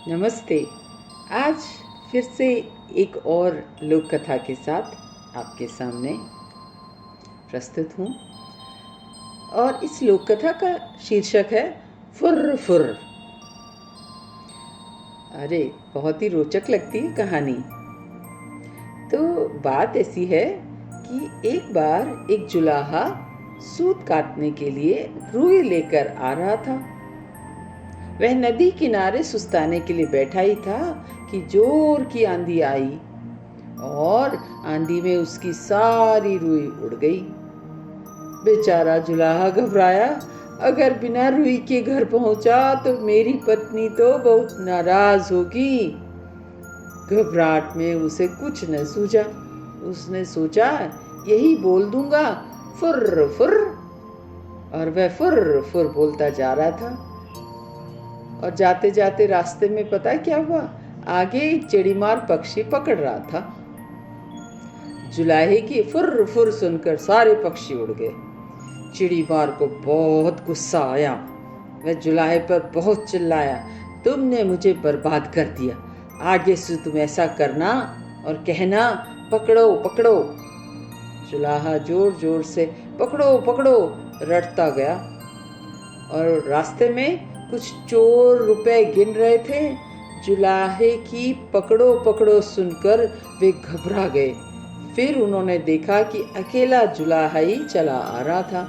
नमस्ते। आज फिर से एक और लोक कथा के साथ आपके सामने प्रस्तुत हूँ और इस लोक कथा का शीर्षक है फुर्र फुर्र। अरे बहुत ही रोचक लगती है कहानी। तो बात ऐसी है कि एक बार एक जुलाहा सूत काटने के लिए रुई लेकर आ रहा था। वह नदी किनारे सुस्ताने के लिए बैठा ही था कि जोर की आंधी आई और आंधी में उसकी सारी रुई उड़ गई। बेचारा जुलाहा घबराया, अगर बिना रुई के घर पहुंचा तो मेरी पत्नी तो बहुत नाराज होगी। घबराहट में उसे कुछ न सूझा। उसने सोचा यही बोल दूंगा, फुर्र फुर्र, और वह फुर्र फुर्र बोलता जा रहा था। और जाते जाते रास्ते में पता क्या हुआ, आगे एक चिड़ीमार पक्षी पकड़ रहा था। जुलाहे की फुर्र फुर्र सुनकर सारे पक्षी उड़ गए। चिड़ीमार को बहुत गुस्सा आया। वह जुलाहे पर बहुत चिल्लाया, तुमने मुझे बर्बाद कर दिया। आगे से तुम ऐसा करना और कहना पकड़ो पकड़ो। जुलाहा जोर जोर से पकड़ो पकड़ो रटता गया और रास्ते में कुछ चोर रुपए गिन रहे थे। जुलाहे की पकड़ो पकड़ो सुनकर वे घबरा गए। फिर उन्होंने देखा कि अकेला जुलाहा ही चला आ रहा था।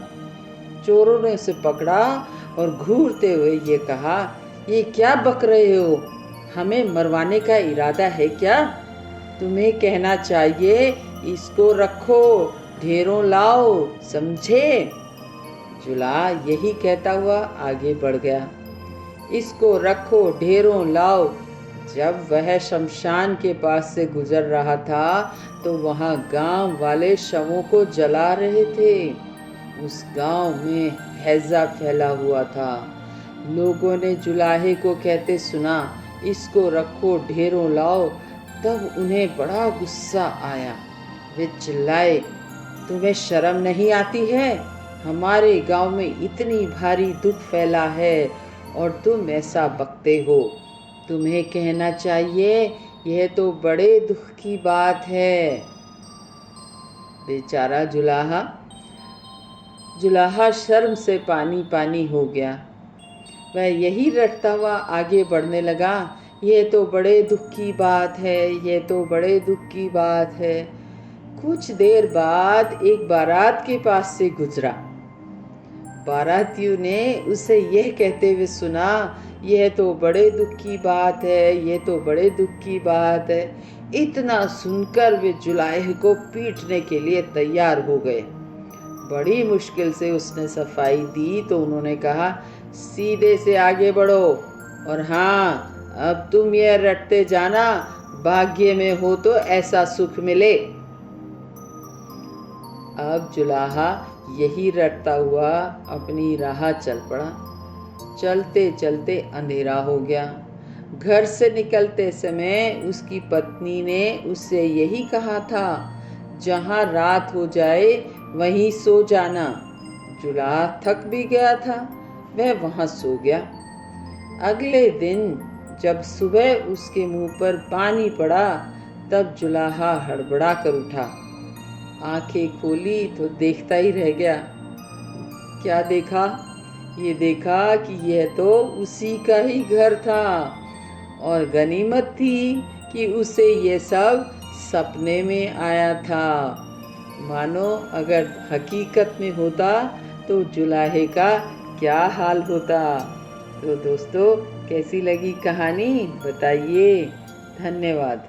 चोरों ने उसे पकड़ा और घूरते हुए ये कहा, ये क्या बक रहे हो? हमें मरवाने का इरादा है क्या? तुम्हें कहना चाहिए इसको रखो, ढेरों लाओ, समझे? जुलाहा यही कहता हुआ आगे बढ़ गया। इसको रखो, ढेरों लाओ। जब वह शमशान के पास से गुजर रहा था तो वहां गांव वाले शवों को जला रहे थे। उस गांव में हैजा फैला हुआ था। लोगों ने जुलाहे को कहते सुना, इसको रखो, ढेरों लाओ। तब उन्हें बड़ा गुस्सा आया। वे चिल्लाए, तुम्हें शर्म नहीं आती है? हमारे गांव में इतनी भारी दुख फैला है और तुम ऐसा बकते हो। तुम्हें कहना चाहिए यह तो बड़े दुख की बात है। बेचारा जुलाहा शर्म से पानी पानी हो गया। वह यही रटता हुआ आगे बढ़ने लगा, यह तो बड़े दुख की बात है, यह तो बड़े दुख की बात है। कुछ देर बाद एक बारात के पास से गुजरा। बारातियों ने उसे यह कहते हुए सुना, यह तो बड़े दुख की बात है, यह तो बड़े दुख की बात है। इतना सुनकर वे जुलाहे को पीटने के लिए तैयार हो गए। बड़ी मुश्किल से उसने सफाई दी तो उन्होंने कहा, सीधे से आगे बढ़ो और हाँ, अब तुम यह रटते जाना, भाग्य में हो तो ऐसा सुख मिले। अब जुलाहा यही रटता हुआ अपनी राह चल पड़ा। चलते चलते अंधेरा हो गया। घर से निकलते समय उसकी पत्नी ने उससे यही कहा था, जहाँ रात हो जाए वहीं सो जाना। जुलाहा थक भी गया था, वह वहाँ सो गया। अगले दिन जब सुबह उसके मुंह पर पानी पड़ा तब जुलाहा हड़बड़ा कर उठा। आंखें खोली तो देखता ही रह गया। क्या देखा? ये देखा कि यह तो उसी का ही घर था और गनीमत थी कि उसे ये सब सपने में आया था। मानो अगर हकीकत में होता तो जुलाहे का क्या हाल होता। तो दोस्तों, कैसी लगी कहानी बताइए। धन्यवाद।